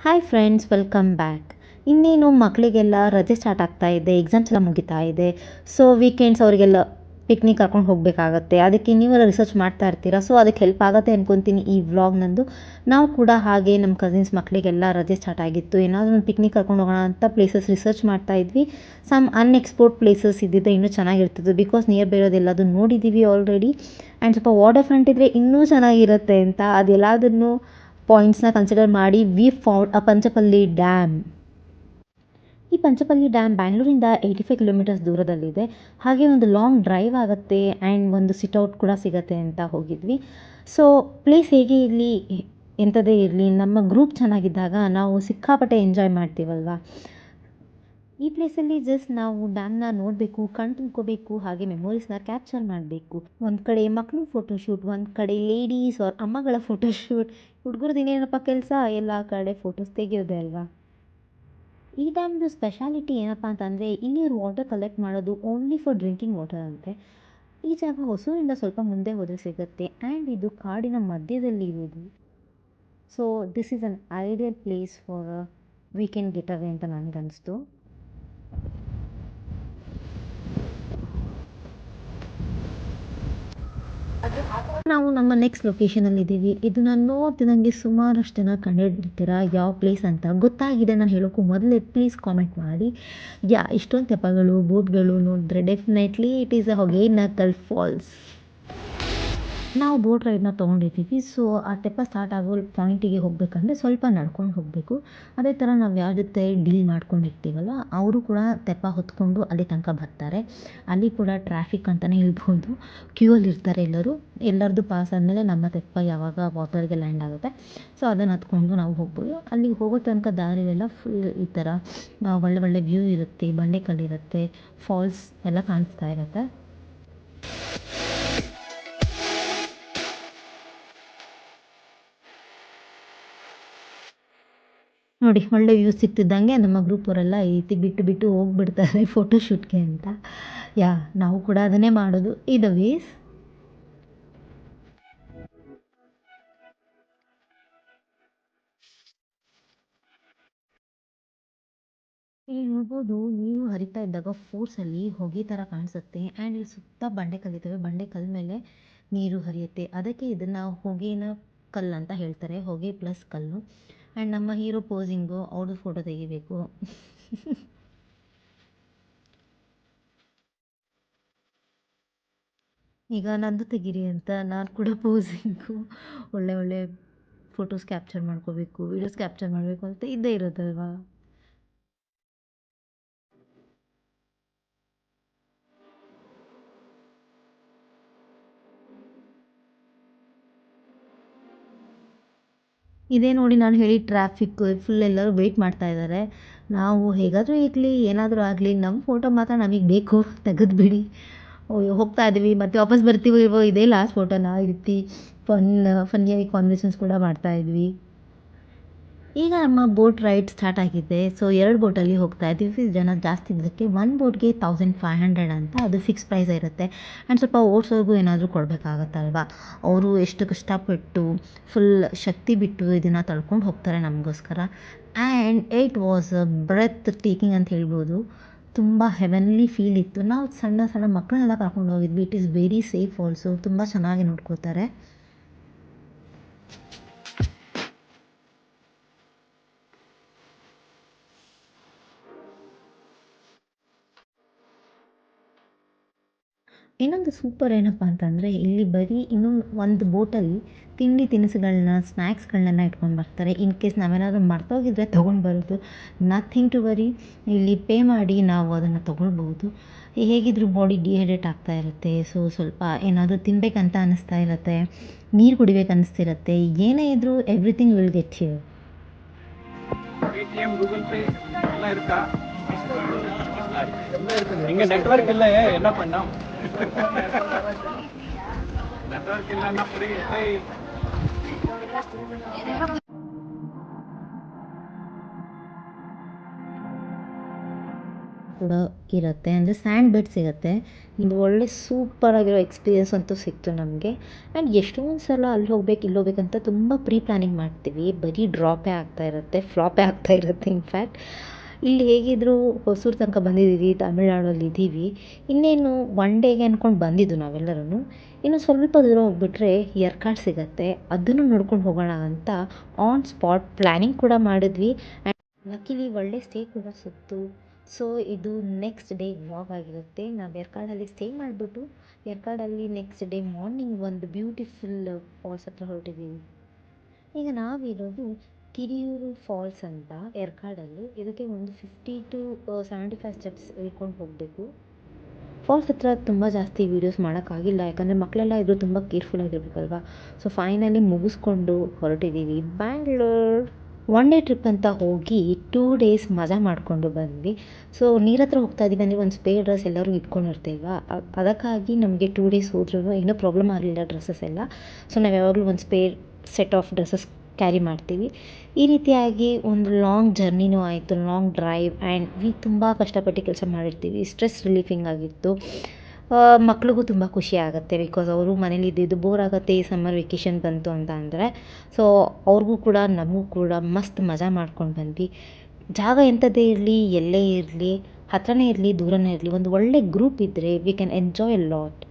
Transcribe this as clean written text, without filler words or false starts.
Hi friends, welcome back. ಇನ್ನೇನು ಮಕ್ಕಳಿಗೆಲ್ಲ ರಜೆ ಸ್ಟಾರ್ಟ್ ಆಗ್ತಾ ಇದೆ, ಎಕ್ಸಾಮ್ಸ್ ಎಲ್ಲ ಮುಗಿತಾ ಇದೆ. ಸೊ ವೀಕೆಂಡ್ಸ್ ಅವರಿಗೆಲ್ಲ ಪಿಕ್ನಿಕ್ ಕರ್ಕೊಂಡು ಹೋಗಬೇಕಾಗತ್ತೆ. ಅದಕ್ಕೆ ನೀವೆಲ್ಲ ರಿಸರ್ಚ್ ಮಾಡ್ತಾ ಇರ್ತೀರಾ. ಸೊ ಅದಕ್ಕೆ ಹೆಲ್ಪ್ ಆಗುತ್ತೆ ಅಂದ್ಕೊತೀನಿ ಈ ವ್ಲಾಗ್ ನಂದು. ನಾವು ಕೂಡ ಹಾಗೆ ನಮ್ಮ ಕಸಿನ್ಸ್ ಮಕ್ಕಳಿಗೆಲ್ಲ ರಜೆ ಸ್ಟಾರ್ಟ್ ಆಗಿತ್ತು, ಏನಾದರೂ ಒಂದು ಪಿಕ್ನಿಕ್ ಕರ್ಕೊಂಡು ಹೋಗೋಣ ಅಂತ ಪ್ಲೇಸಸ್ ರಿಸರ್ಚ್ ಮಾಡ್ತಾ ಇದ್ವಿ. ಸಮ್ ಅನ್ಎಕ್ಸ್ಪ್ಲೋರ್ಡ್ ಪ್ಲೇಸಸ್ ಇದ್ದಿದ್ದರೆ ಇನ್ನೂ ಚೆನ್ನಾಗಿರ್ತಿತ್ತು, ಬಿಕಾಸ್ ನಿಯರ್ ಬೈ ಇರೋದೆಲ್ಲದು ನೋಡಿದ್ದೀವಿ ಆಲ್ರೆಡಿ. ಆ್ಯಂಡ್ ಸ್ವಲ್ಪ ವಾಟರ್ ಫ್ರಂಟ್ ಇದ್ದರೆ ಇನ್ನೂ ಚೆನ್ನಾಗಿರುತ್ತೆ ಅಂತ ಅದೆಲ್ಲದನ್ನು ಪಾಯಿಂಟ್ಸ್ನ ಕನ್ಸಿಡರ್ ಮಾಡಿ ವಿ ಫೌಂಡ್ ಅ ಪಂಚಪಲ್ಲಿ ಡ್ಯಾಮ್. ಈ ಪಂಚಪಲ್ಲಿ ಡ್ಯಾಮ್ ಬ್ಯಾಂಗ್ಳೂರಿಂದ 85 ಕಿಲೋಮೀಟರ್ಸ್ ದೂರದಲ್ಲಿದೆ. ಹಾಗೆ ಒಂದು ಲಾಂಗ್ ಡ್ರೈವ್ ಆಗುತ್ತೆ ಆ್ಯಂಡ್ ಒಂದು ಸಿಟ್ಔಟ್ ಕೂಡ ಸಿಗುತ್ತೆ ಅಂತ ಹೋಗಿದ್ವಿ. ಸೊ ಪ್ಲೇಸ್ ಹೇಗೆ ಇರಲಿ, ಎಂಥದೇ ಇರಲಿ, ನಮ್ಮ ಗ್ರೂಪ್ ಚೆನ್ನಾಗಿದ್ದಾಗ ನಾವು ಸಿಕ್ಕಾಪಟ್ಟೆ ಎಂಜಾಯ್ ಮಾಡ್ತೀವಲ್ವಾ. ಈ ಪ್ಲೇಸಲ್ಲಿ ಜಸ್ಟ್ ನಾವು ಡ್ಯಾಮ್ನ ನೋಡಬೇಕು, ಕಣ್ ತುಂಬ್ಕೋಬೇಕು, ಹಾಗೆ ಮೆಮೊರೀಸ್ನ ಕ್ಯಾಪ್ಚರ್ ಮಾಡಬೇಕು. ಒಂದು ಕಡೆ ಮಕ್ಕಳು ಫೋಟೋಶೂಟ್, ಒಂದು ಕಡೆ ಲೇಡೀಸ್ ಅವ್ರ ಅಮ್ಮಗಳ ಫೋಟೋಶೂಟ್, ಹುಡುಗರದ್ದು ಇನ್ನೇನಪ್ಪ ಕೆಲಸ, ಎಲ್ಲ ಕಡೆ ಫೋಟೋಸ್ ತೆಗೆಯೋದೇ ಅಲ್ವಾ. ಈ ಡ್ಯಾಮ್ದು ಸ್ಪೆಷಾಲಿಟಿ ಏನಪ್ಪ ಅಂತಂದರೆ, ಇಲ್ಲಿ ಇವ್ರು ವಾಟರ್ ಕಲೆಕ್ಟ್ ಮಾಡೋದು ಓನ್ಲಿ ಫಾರ್ ಡ್ರಿಂಕಿಂಗ್ ವಾಟರ್ ಅಂತೆ. ಈ ಜಾಗ ಹೊಸೂರಿಂದ ಸ್ವಲ್ಪ ಮುಂದೆ ಹೋದರೆ ಸಿಗುತ್ತೆ ಆ್ಯಂಡ್ ಇದು ಕಾಡಿನ ಮಧ್ಯದಲ್ಲಿ ಇರೋದು. So this is an ideal place for weekend get away ಅಂತ ನನಗನ್ನಿಸ್ತು. ನಾವು ನಮ್ಮ ನೆಕ್ಸ್ಟ್ ಲೊಕೇಶನಲ್ಲಿದ್ದೀವಿ. ಇದು ನಾನು ನೋಡ್ತಿದ್ದಂಗೆ ಸುಮಾರಷ್ಟು ಜನ ಕಂಡುಹಿಡಿದಿರ್ತೀರ ಯಾವ ಪ್ಲೇಸ್ ಅಂತ. ಗೊತ್ತಾಗಿದೆ ನಾನು ಹೇಳೋಕ್ಕೂ ಮೊದಲೇ ಪ್ಲೀಸ್ ಕಾಮೆಂಟ್ ಮಾಡಿ. ಇಷ್ಟೊಂದು ತೆಪ್ಪಗಳು, ಬೋಟ್ಗಳು ನೋಡಿದ್ರೆ definitely it is a Hogenakkal falls. ನಾವು ಬೋಟ್ ರೈಡ್ನ ತೊಗೊಂಡಿದ್ದೀವಿ. ಸೊ ಆ ತೆಪ್ಪ ಸ್ಟಾರ್ಟ್ ಆಗೋ ಪಾಯಿಂಟಿಗೆ ಹೋಗಬೇಕಂದ್ರೆ ಸ್ವಲ್ಪ ನಡ್ಕೊಂಡು ಹೋಗಬೇಕು. ಅದೇ ಥರ ನಾವು ಯಾರ ಜೊತೆ ಡೀಲ್ ಮಾಡ್ಕೊಂಡಿರ್ತೀವಲ್ಲ ಅವರು ಕೂಡ ತೆಪ್ಪ ಹೊತ್ಕೊಂಡು ಅಲ್ಲಿ ತನಕ ಬರ್ತಾರೆ. ಅಲ್ಲಿ ಕೂಡ ಟ್ರಾಫಿಕ್ ಅಂತಲೇ ಹೇಳ್ಬೋದು. ಕ್ಯೂ ಅಲ್ಲಿ ಇರ್ತಾರೆ ಎಲ್ಲರೂ. ಎಲ್ಲರದ್ದು ಪಾಸ್ ಆದಮೇಲೆ ನಮ್ಮ ತೆಪ್ಪ ಯಾವಾಗ ವಾಟರ್ಗೆ ಲ್ಯಾಂಡ್ ಆಗುತ್ತೆ, ಸೊ ಅದನ್ನು ಹತ್ಕೊಂಡು ನಾವು ಹೋಗ್ಬೋದು. ಅಲ್ಲಿಗೆ ಹೋಗೋ ತನಕ ದಾರಿಲೆಲ್ಲ ಫುಲ್ ಈ ಥರ ಒಳ್ಳೆ ಒಳ್ಳೆ ವ್ಯೂ ಇರುತ್ತೆ, ಬಂಡೆಕಲ್ಲಿರುತ್ತೆ, ಫಾಲ್ಸ್ ಎಲ್ಲ ಕಾಣಿಸ್ತಾ ಇರುತ್ತೆ. ನೋಡಿ, ಒಳ್ಳೆ ವ್ಯೂ ಸಿಗ್ತಿದ್ದಂಗೆ ನಮ್ಮ ಗ್ರೂಪ್ ಅವರೆಲ್ಲ ಈ ರೀತಿ ಬಿಟ್ಟು ಬಿಟ್ಟು ಹೋಗ್ಬಿಡ್ತಾರೆ ಫೋಟೋಶೂಟ್ಗೆ ಅಂತ. ನಾವು ಕೂಡ ಅದನ್ನೇ ಮಾಡೋದು ಇದು ವೇಸ್. ಇಲ್ಲಿ ನೋಡ್ಬೋದು, ನೀರು ಹರಿತಾ ಇದ್ದಾಗ ಫೋರ್ಸಲ್ಲಿ ಹೊಗೆ ಥರ ಕಾಣಿಸುತ್ತೆ ಆ್ಯಂಡ್ ಇಲ್ಲಿ ಸುತ್ತ ಬಂಡೆ ಕಲ್ಲಿದ್ದಾವೆ. ಬಂಡೆ ಕಲ್ಲ ಮೇಲೆ ನೀರು ಹರಿಯುತ್ತೆ. ಅದಕ್ಕೆ ಇದನ್ನು ಹೊಗೆನ ಕಲ್ಲು ಅಂತ ಹೇಳ್ತಾರೆ, ಹೊಗೆ ಪ್ಲಸ್ ಕಲ್ಲು. ಆ್ಯಂಡ್ ನಮ್ಮ ಹೀರೋ ಪೋಸಿಂಗು, ಅವ್ರದ್ದು ಫೋಟೋ ತೆಗಿಬೇಕು. ಈಗ ನಂದು ತೆಗೀರಿ ಅಂತ ನಾನು ಕೂಡ ಪೋಸಿಂಗು, ಒಳ್ಳೆ ಒಳ್ಳೆ ಫೋಟೋಸ್ ಕ್ಯಾಪ್ಚರ್ ಮಾಡ್ಕೋಬೇಕು, ವೀಡಿಯೋಸ್ ಕ್ಯಾಪ್ಚರ್ ಮಾಡಬೇಕು ಅಂತ ಇದ್ದೇ ಇರೋದಲ್ವಾ. ಇದೇ ನೋಡಿ ನಾನು ಹೇಳಿ ಟ್ರಾಫಿಕ್ ಫುಲ್ ಎಲ್ಲರೂ ವೆಯ್ಟ್ ಮಾಡ್ತಾ ಇದ್ದಾರೆ. ನಾವು ಹೇಗಾದರೂ ಇರಲಿ, ಏನಾದರೂ ಆಗಲಿ, ನಮ್ಮ ಫೋಟೋ ಮಾತ್ರ ನಮಗೆ ಬೇಕು, ತೆಗೆದುಬಿಡಿ. ಅಯ್ಯೋ, ಹೋಗ್ತಾ ಇದ್ದೀವಿ ಮತ್ತೆ ವಾಪಸ್ ಬರ್ತೀವೋ ಇಲ್ವೋ, ಇದೇ ಲಾಸ್ಟ್ ಫೋಟೋನ ಈ ರೀತಿ ಫನ್ನಿಯಾಗಿ ಕಾನ್ವರ್ಸೇಷನ್ಸ್ ಕೂಡ ಮಾಡ್ತಾ ಇದ್ವಿ. ಈಗ ನಮ್ಮ ಬೋಟ್ ರೈಡ್ ಸ್ಟಾರ್ಟ್ ಆಗಿದೆ. ಸೊ 2 ಬೋಟಲ್ಲಿ ಹೋಗ್ತಾ ಇದ್ದೀವಿ. ಜನ ಜಾಸ್ತಿ ಇದ್ದಕ್ಕೆ 1 ಬೋಟ್ಗೆ 1500 ಅಂತ ಅದು ಫಿಕ್ಸ್ ಪ್ರೈಸ್ ಇರುತ್ತೆ. ಆ್ಯಂಡ್ ಸ್ವಲ್ಪ ಓಡಿಸೋರ್ಗೂ ಏನಾದರೂ ಕೊಡಬೇಕಾಗತ್ತಲ್ವಾ. ಅವರು ಎಷ್ಟು ಕಷ್ಟಪಟ್ಟು ಫುಲ್ ಶಕ್ತಿ ಬಿಟ್ಟು ಇದನ್ನು ತಳ್ಕೊಂಡು ಹೋಗ್ತಾರೆ ನಮಗೋಸ್ಕರ. And it was a breathtaking ಅಂತ ಹೇಳ್ಬೋದು. ತುಂಬ ಹೆವನ್ಲಿ ಫೀಲ್ ಇತ್ತು. ನಾವು ಸಣ್ಣ ಸಣ್ಣ ಮಕ್ಕಳನ್ನೆಲ್ಲ ಕರ್ಕೊಂಡು ಹೋಗಿದ್ವಿ. It is very safe also, ತುಂಬ ಚೆನ್ನಾಗಿ ನೋಡ್ಕೋತಾರೆ. ಇನ್ನೊಂದು ಸೂಪರ್ ಏನಪ್ಪ ಅಂತಂದರೆ, ಇಲ್ಲಿ ಬರೀ ಇನ್ನೂ ಒಂದು ಬೋಟಲ್ಲಿ ತಿಂಡಿ ತಿನಿಸುಗಳನ್ನ, ಸ್ನ್ಯಾಕ್ಸ್ಗಳನ್ನೆಲ್ಲ ಇಟ್ಕೊಂಡು ಬರ್ತಾರೆ. ಇನ್ ಕೇಸ್ ನಾವೇನಾದರೂ ಮರ್ತೋಗಿದ್ರೆ ತೊಗೊಂಡು ಬರೋದು, ನಥಿಂಗ್ ಟು ವರಿ. ಇಲ್ಲಿ ಪೇ ಮಾಡಿ ನಾವು ಅದನ್ನು ತೊಗೊಳ್ಬೋದು. ಹೇಗಿದ್ದರೂ ಬಾಡಿ ಡಿಹೈಡ್ರೇಟ್ ಆಗ್ತಾ ಇರುತ್ತೆ. ಸೊ ಸ್ವಲ್ಪ ಏನಾದರೂ ತಿನ್ನಬೇಕಂತ ಅನ್ನಿಸ್ತಾ ಇರುತ್ತೆ, ನೀರು ಕುಡಿಬೇಕು ಅನ್ನಿಸ್ತಿರುತ್ತೆ. ಏನೇ ಇದ್ದರೂ everything will get here. Paytm, Google pay ಎಲ್ಲ இருக்கா? இங்க நெட்வொர்க் இல்ல, என்ன பண்ணோம்? நெட்வொர்க் இல்லன்னா புரியுது. ಕೂಡ ಇರುತ್ತೆ, ಅಂದರೆ ಸ್ಯಾಂಡ್ ಬೆಡ್ ಸಿಗುತ್ತೆ. ಒಂದು ಒಳ್ಳೆ ಸೂಪರಾಗಿರೋ ಎಕ್ಸ್ಪೀರಿಯನ್ಸ್ ಅಂತೂ ಸಿಕ್ತು ನಮಗೆ. ಆ್ಯಂಡ್ ಎಷ್ಟೊಂದು ಸಲ ಅಲ್ಲಿ ಹೋಗ್ಬೇಕು ಇಲ್ಲಿ ಹೋಗ್ಬೇಕಂತ ತುಂಬ ಪ್ರೀ ಪ್ಲ್ಯಾನಿಂಗ್ ಮಾಡ್ತೀವಿ, ಬರೀ ಡ್ರಾಪೇ ಆಗ್ತಾ ಇರುತ್ತೆ, ಫ್ಲಾಪೇ ಆಗ್ತಾ ಇರುತ್ತೆ. ಇನ್ಫ್ಯಾಕ್ಟ್ ಇಲ್ಲಿ ಹೇಗಿದ್ದರೂ ಹೊಸೂರು ತನಕ ಬಂದಿದ್ದೀವಿ, ತಮಿಳ್ನಾಡಲ್ಲಿ ಇದ್ದೀವಿ. ಇನ್ನೇನು ಒನ್ ಡೇಗೆ ಅಂದ್ಕೊಂಡು ಬಂದಿದ್ದು ನಾವೆಲ್ಲರೂ. ಇನ್ನು ಸ್ವಲ್ಪ ದೂರ ಹೋಗ್ಬಿಟ್ರೆ ಯರ್ಕಾಡ್ ಸಿಗುತ್ತೆ, ಅದನ್ನು ನೋಡ್ಕೊಂಡು ಹೋಗೋಣ ಅಂತ ಆನ್ ಸ್ಪಾಟ್ ಪ್ಲ್ಯಾನಿಂಗ್ ಕೂಡ ಮಾಡಿದ್ವಿ. ಆ್ಯಂಡ್ ಲಕ್ಕಿಲಿ ಒಳ್ಳೆ ಸ್ಟೇ ಕೂಡ ಸಿಕ್ತು. ಸೊ ಇದು ನೆಕ್ಸ್ಟ್ ಡೇ ವ್ಲಾಗ್ ಆಗಿರುತ್ತೆ. ನಾವು ಯರ್ಕಾಡಲ್ಲಿ ಸ್ಟೇ ಮಾಡಿಬಿಟ್ಟು ಯರ್ಕಾಡಲ್ಲಿ ನೆಕ್ಸ್ಟ್ ಡೇ ಮಾರ್ನಿಂಗ್ ಒಂದು ಬ್ಯೂಟಿಫುಲ್ ಫಾಲ್ಸ್ ಹತ್ರ ಹೊರಟಿದ್ದೀವಿ. ಈಗ ನಾವಿರೋದು ಕಿರಿಯೂರು ಫಾಲ್ಸ್ ಅಂತ ಯರ್ಕಾಡಲ್ಲಿ. ಇದಕ್ಕೆ ಒಂದು 50 to 75 ಸ್ಟೆಪ್ಸ್ ಇಳ್ಕೊಂಡು ಹೋಗಬೇಕು. ಫಾಲ್ಸ್ ಹತ್ರ ತುಂಬ ಜಾಸ್ತಿ ವೀಡಿಯೋಸ್ ಮಾಡೋಕ್ಕಾಗಿಲ್ಲ, ಯಾಕಂದರೆ ಮಕ್ಕಳೆಲ್ಲ ಇದ್ರು, ತುಂಬ ಕೇರ್ಫುಲ್ ಆಗಿರ್ಬೇಕಲ್ವ. ಸೊ ಫೈನಲಿ ಮುಗಿಸ್ಕೊಂಡು ಹೊರಟಿದ್ದೀವಿ ಬ್ಯಾಂಗ್ಳೂರ್. ಒನ್ ಡೇ ಟ್ರಿಪ್ ಅಂತ ಹೋಗಿ 2 ಡೇಸ್ ಮಜಾ ಮಾಡಿಕೊಂಡು ಬಂದ್ವಿ. ಸೊ ನೀರ ಹತ್ರ ಹೋಗ್ತಾ ಇದ್ದೀವಿ ಅಂದರೆ ಒಂದು ಸ್ಪೇರ್ ಡ್ರೆಸ್ ಎಲ್ಲರೂ ಇಟ್ಕೊಂಡಿರ್ತೀವ, ಅದಕ್ಕಾಗಿ ನಮಗೆ 2 ಡೇಸ್ ಹೋದ್ರೂ ಏನೂ ಪ್ರಾಬ್ಲಮ್ ಆಗಲಿಲ್ಲ ಡ್ರೆಸ್ಸಸ್ ಎಲ್ಲ. ಸೊ ನಾವು ಯಾವಾಗಲೂ ಒಂದು spare set of dresses carry ಮಾಡ್ತೀವಿ. ಈ ರೀತಿಯಾಗಿ ಒಂದು ಲಾಂಗ್ ಜರ್ನಿನೂ ಆಯಿತು, ಲಾಂಗ್ ಡ್ರೈವ್. ಆ್ಯಂಡ್ ತುಂಬ ಕಷ್ಟಪಟ್ಟು ಕೆಲಸ ಮಾಡಿರ್ತೀವಿ, ಸ್ಟ್ರೆಸ್ ರಿಲೀಫಿಂಗ್ ಆಗಿತ್ತು. ಮಕ್ಳಿಗೂ ತುಂಬ ಖುಷಿ ಆಗುತ್ತೆ, ಬಿಕಾಸ್ ಅವರು ಮನೇಲಿ ಇದ್ದಿದ್ದು ಬೋರ್ ಆಗುತ್ತೆ, ಈ ಸಮ್ಮರ್ ವೆಕೇಷನ್ ಬಂತು ಅಂತ ಅಂದರೆ. ಸೊ ಅವ್ರಿಗೂ ಕೂಡ ನಮಗೂ ಕೂಡ ಮಸ್ತ್ ಮಜಾ ಮಾಡ್ಕೊಂಡು ಬಂದ್ವಿ. ಜಾಗ ಎಂಥದ್ದೇ ಇರಲಿ, ಎಲ್ಲೇ ಇರಲಿ, ಹತ್ರನೇ ಇರಲಿ ದೂರನೇ ಇರಲಿ, ಒಂದು ಒಳ್ಳೆ ಗ್ರೂಪ್ ಇದ್ದರೆ we can enjoy A lot.